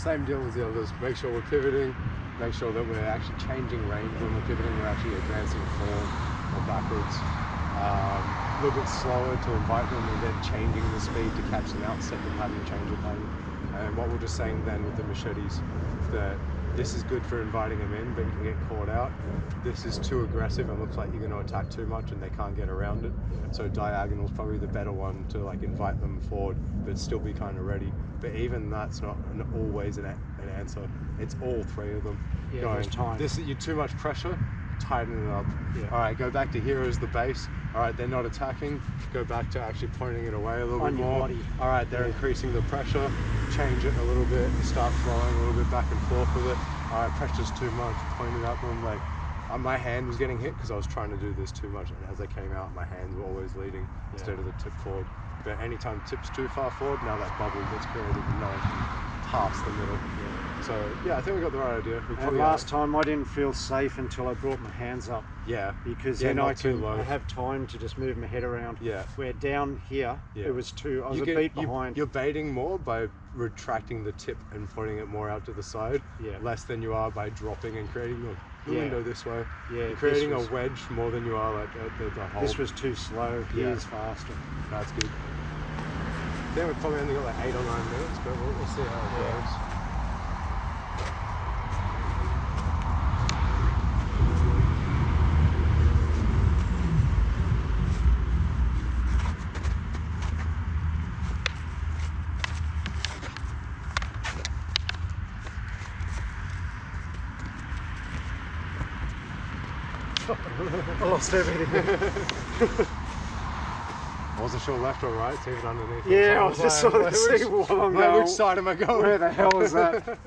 same deal as the others. Make sure we're pivoting, make sure that we're actually changing range when we're pivoting, we're actually advancing forward or backwards. A little bit slower to invite them and then changing the speed to catch them out, set the pattern, change the pattern. And what we're just saying then with the machetes, that this is good for inviting them in, but you can get caught out. This is too aggressive and looks like you're going to attack too much and they can't get around it. So diagonal is probably the better one to like invite them forward, but still be kind of ready. But even that's not always an answer. It's all three of them. Yeah, going, time. You're too much pressure, tighten it up. Yeah. All right, go back to here as the base. All right, they're not attacking. Go back to actually pointing it away a little bit more. Body. All right, they're increasing the pressure. Change it a little bit and start flowing a little bit back and forth with it. All right, pressure's too much. Point it up them. Like my hand was getting hit because I was trying to do this too much, and as I came out, my hands were always leading instead of the tip forward. But anytime tip's too far forward, now that bubble gets created and no one can pass the middle. So yeah, I think we got the right idea. And last time I didn't feel safe until I brought my hands up. Yeah. Because then I have time to just move my head around. Yeah. Where down here, it was I was a beat behind. You're baiting more by retracting the tip and putting it more out to the side. Yeah. Less than you are by dropping and creating the window this way. Yeah. You're creating a wedge more than you are like the hole. This was too slow. Here's faster. That's good. I think we've probably only got like 8 or 9 minutes, but we'll see how it goes. I lost everything. I wasn't sure left or right, it's even underneath. Yeah, I was just sort of seeing what I'm going. Which side am I going? Where the hell is that?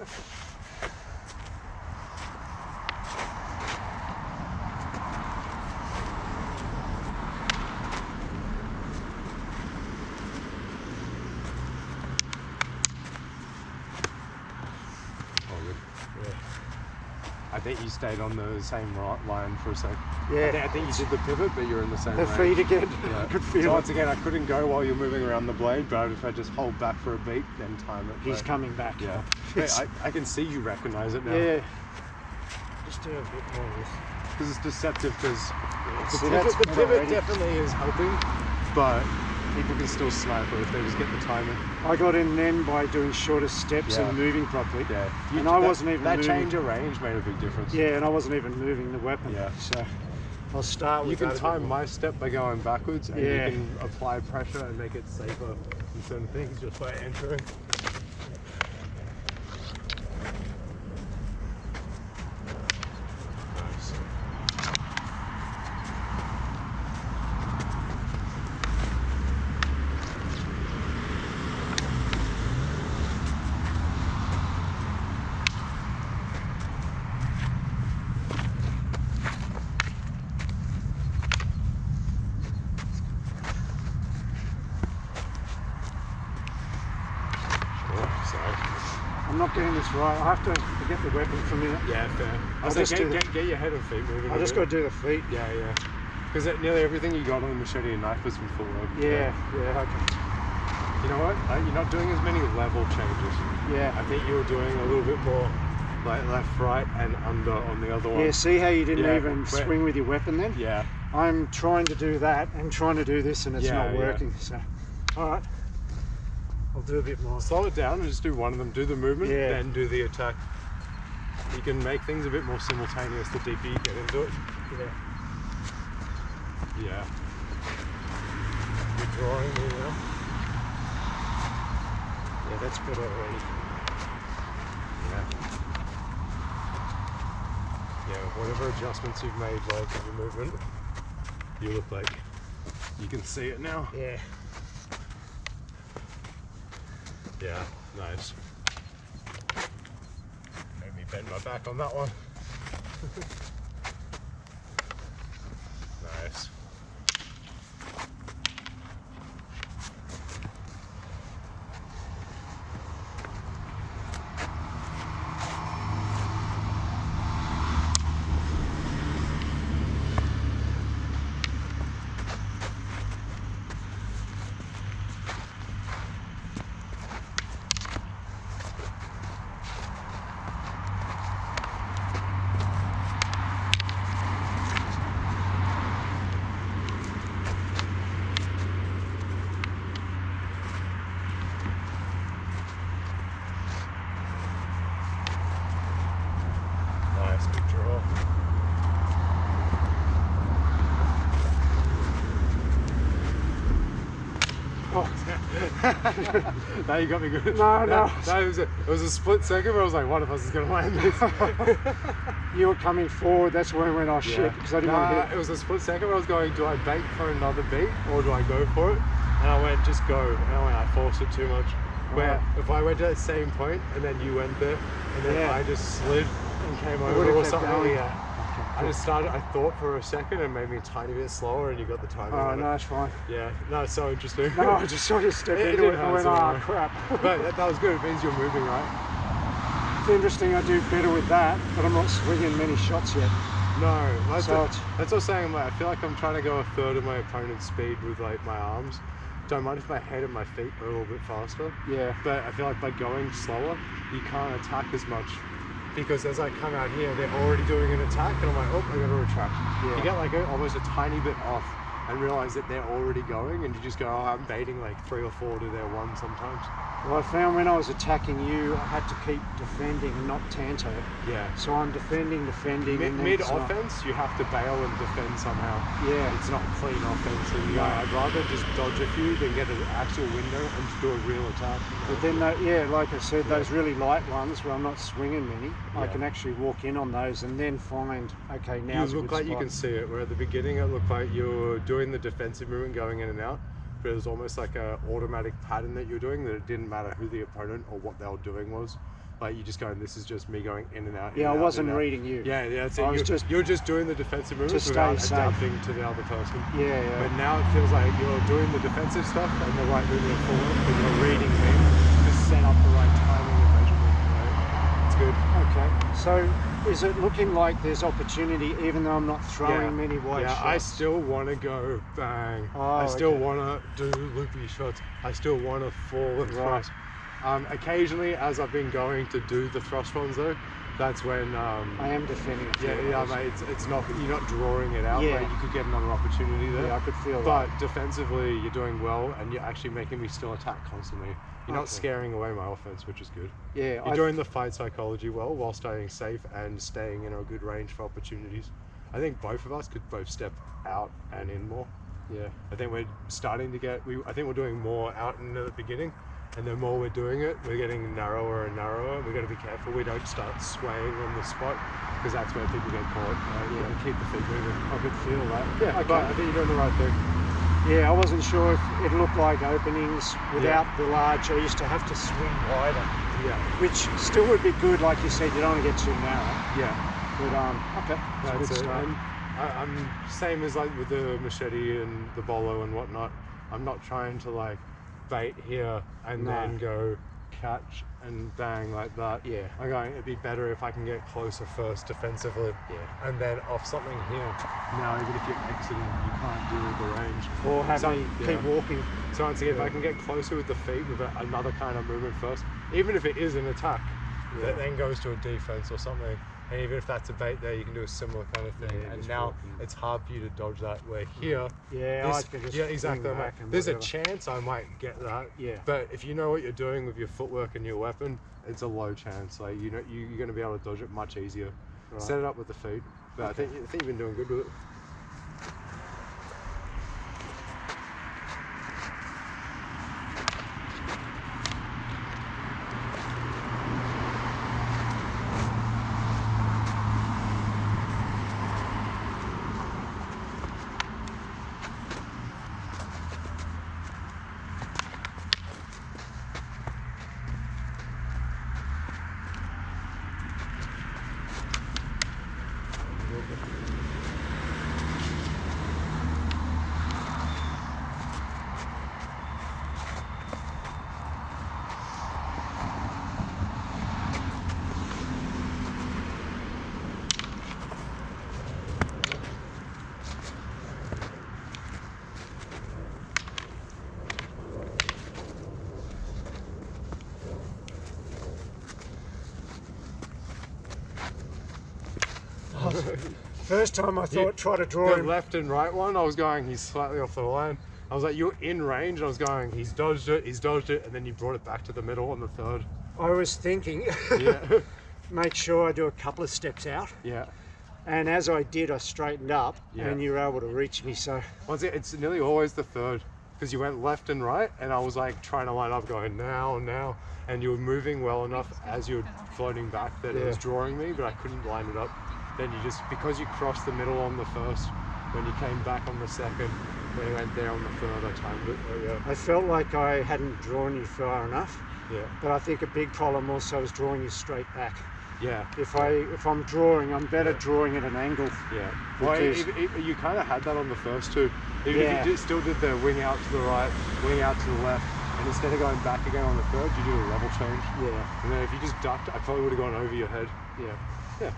I think you stayed on the same line for a sec. Yeah. I think you did the pivot, but you're in the same range. The feet again. Yeah. I could feel so it. once again, I couldn't go while you're moving around the blade, but if I just hold back for a beat, then time it. He's coming back. Yeah. I can see you recognize it now. Yeah. Just do a bit more of this. Because it's deceptive, because the pivot definitely is helping, but people can still snipe it if they just get the timing. I got in then by doing shorter steps and moving properly. Yeah. And I wasn't even moving. That change of range made a big difference. Yeah, and I wasn't even moving the weapon. Yeah. So I'll start with You can time my step by going backwards, and you can apply pressure and make it safer in certain things just by entering. I'm not getting this right. I have to get the weapon from here. Yeah, fair. I'll just get your head and feet moving. I just got to do the feet. Yeah, yeah. Because nearly everything you got on the machete and knife was from full rope. Yeah, yeah, okay. You know what? You're not doing as many level changes. Yeah. I think you were doing a little bit more like left, right, and under on the other one. Yeah, see how you didn't even swing with your weapon then? Yeah. I'm trying to do that and trying to do this and it's not working. So, all right. I'll do a bit more. Slow it down and just do one of them. Do the movement, then do the attack. You can make things a bit more simultaneous the deeper you get into it. Yeah. Yeah. You're drawing me now. Yeah, that's good already. Yeah. Yeah, whatever adjustments you've made, like in your movement, you look like you can see it now. Yeah. Yeah, nice. Made me bend my back on that one. Nice. Now you got me good. No. It was a split second where I was like, one of us is going to land this. You were coming forward, that's when I went, oh shit, because I didn't want to hit. It was a split second where I was going, do I bait for another beat or do I go for it? And I went, just go. And I forced it too much. Where if I went to that same point and then you went there and then I just slid and came over or something. I just started, I thought for a second and made me a tiny bit slower and you got the timing. Oh, no, it's fine. Yeah, no, it's so interesting. No, I just sort of stepped into it and went, oh crap. But that was good, it means you're moving, right? It's interesting, I do better with that, but I'm not swinging many shots yet. No, that's what I was saying, I feel like I'm trying to go a third of my opponent's speed with like my arms. Don't mind if my head and my feet are a little bit faster. Yeah. But I feel like by going slower, you can't attack as much. Because as I come out here, they're already doing an attack, and I'm like, oh, I gotta retract. Yeah. You get like almost a tiny bit off and realize that they're already going, and you just go, oh, I'm baiting like 3 or 4 to their 1 sometimes. Well, I found when I was attacking you, I had to keep defending and not tanto. Yeah. So I'm defending. Mid-offense, you have to bail and defend somehow. Yeah. It's not clean offense. And I'd rather just dodge a few than get an actual window and just do a real attack. But then, like I said, those really light ones where I'm not swinging many, I can actually walk in on those and then find, okay, now you look like you can see it, where at the beginning it looked like you were doing the defensive movement going in and out. But it was almost like an automatic pattern that you're doing, that it didn't matter who the opponent or what they were doing was. Like you just going, this is just me going in and out. Yeah, I wasn't reading you. Yeah, that's it. You're just doing the defensive movements without adapting to the other person. Yeah. But now it feels like you're doing the defensive stuff and the right movement forward, but you're reading me to set up the right timing and measurement. Right? It's good. Okay. So is it looking like there's opportunity even though I'm not throwing many wide shots? I still want to go bang. I still want to do loopy shots. I still want to fall and thrust. Occasionally, as I've been going to do the thrust ones though, that's when I am defending it. Mate, it's not, you're not drawing it out. Mate, you could get another opportunity there. Yeah, I could feel but that. Defensively, you're doing well, and you're actually making me still attack constantly. You're not scaring away my offense, which is good. Yeah, you're doing the fight psychology well while staying safe and staying in a good range for opportunities. I think both of us could both step out and in more. Yeah, I think we're starting to get. I think we're doing more out in the beginning. And the more we're doing it, we're getting narrower and narrower. We've got to be careful we don't start swaying on the spot, because that's where people get caught. Keep the feet moving. I could feel that. Yeah, okay. But I think you're doing the right thing. Yeah, I wasn't sure if it looked like openings without the large. I used to have to swing wider. Yeah. Which still would be good, like you said, you don't want to get too narrow. Yeah. But okay, that's it. I'm same as like with the machete and the bolo and whatnot. I'm not trying to like bait here and then go catch and bang like that. Yeah. I'm going, it'd be better if I can get closer first defensively. Yeah. And then off something here. Now even if you're exiting, you can't do the range. Or have me keep walking. So once again, if I can get closer with the feet with another kind of movement first, even if it is an attack, that then goes to a defense or something. And even if that's a bait there, you can do a similar kind of thing. And now it's hard for you to dodge that. Where here, exactly. There's a chance I might get that. Yeah. But if you know what you're doing with your footwork and your weapon, it's a low chance. Like you're going to be able to dodge it much easier. Right. Set it up with the feet. But I think you've been doing good with it. First time I thought, try to draw him. The left and right one, I was going, he's slightly off the line. I was like, you're in range. I was going, he's dodged it, and then you brought it back to the middle on the third. I was thinking, make sure I do a couple of steps out. Yeah. And as I did, I straightened up, and you were able to reach me. So once it's nearly always the third. because you went left and right, and I was like trying to line up, going now, and you were moving well enough as you were floating back that it was drawing me, but I couldn't line it up. Then you just, because you crossed the middle on the first, when you came back on the second, when you went there on the third, I timed it. I felt like I hadn't drawn you far enough. Yeah. But I think a big problem also is drawing you straight back. Yeah. If I'm drawing, I'm better drawing at an angle. Yeah. Well, you kind of had that on the first two. Even if you still did the wing out to the right, wing out to the left, and instead of going back again on the third, you did a level change. Yeah. And then if you just ducked, I probably would have gone over your head. Yeah. Yeah.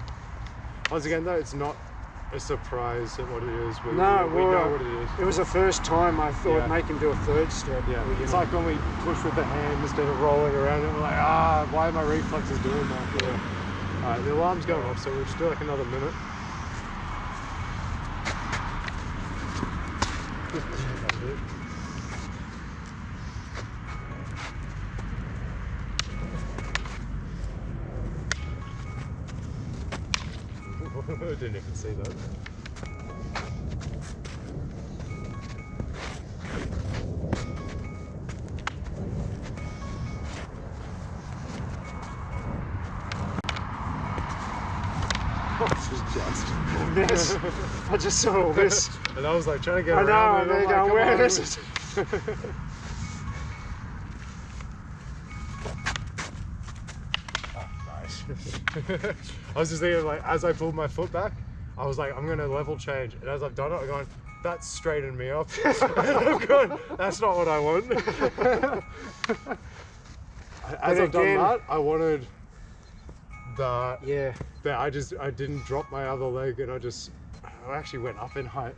Once again, though, it's not a surprise at what it is. We No, we know what it is. It was the first time I thought make him do a third step. Yeah. It's like when we push with the hand instead of rolling around and we're like, why are my reflexes doing that? Yeah. Alright, the alarm's going off, so we'll just do like another minute. I didn't even see that. This is just a mess. I just saw all this. And I was like trying to get around I it. know, I'm like, where is it? I was just thinking, like, as I pulled my foot back, I was like, I'm going to level change. And as I've done it, I'm going, that's straightened me up. I'm going, that's not what I want. As I've done that, I wanted that. Yeah. That I didn't drop my other leg, and I actually went up in height.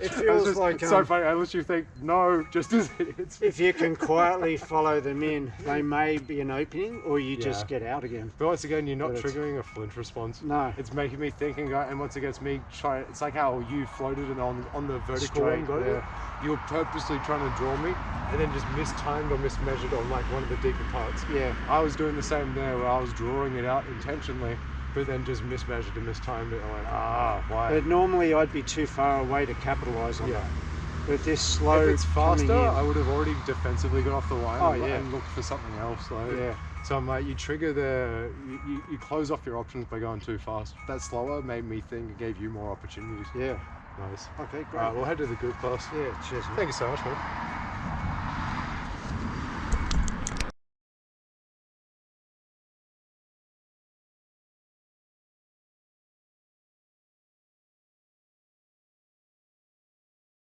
It feels like so funny. I literally think, no, just as idiots. If you can quietly follow them in, they may be an opening, or you just get out again. But once again, you're not triggering a flinch response. No. It's making me think and go, and once again, it's me trying. It's like how you floated and on the vertical one, got it. You were purposely trying to draw me, and then just mistimed or mismeasured on like one of the deeper parts. Yeah. I was doing the same there, where I was drawing it out intentionally, but then just mismeasured and mistimed it. I went, why? But normally I'd be too far away to capitalise on that. But this slow. If it's faster, I would have already defensively got off the line and looked for something else. Like, so I'm like, you trigger you close off your options by going too fast. That slower made me think it gave you more opportunities. Yeah. Nice. Okay, great. Alright, we'll head to the group class. Yeah, cheers. Thank you so much, man.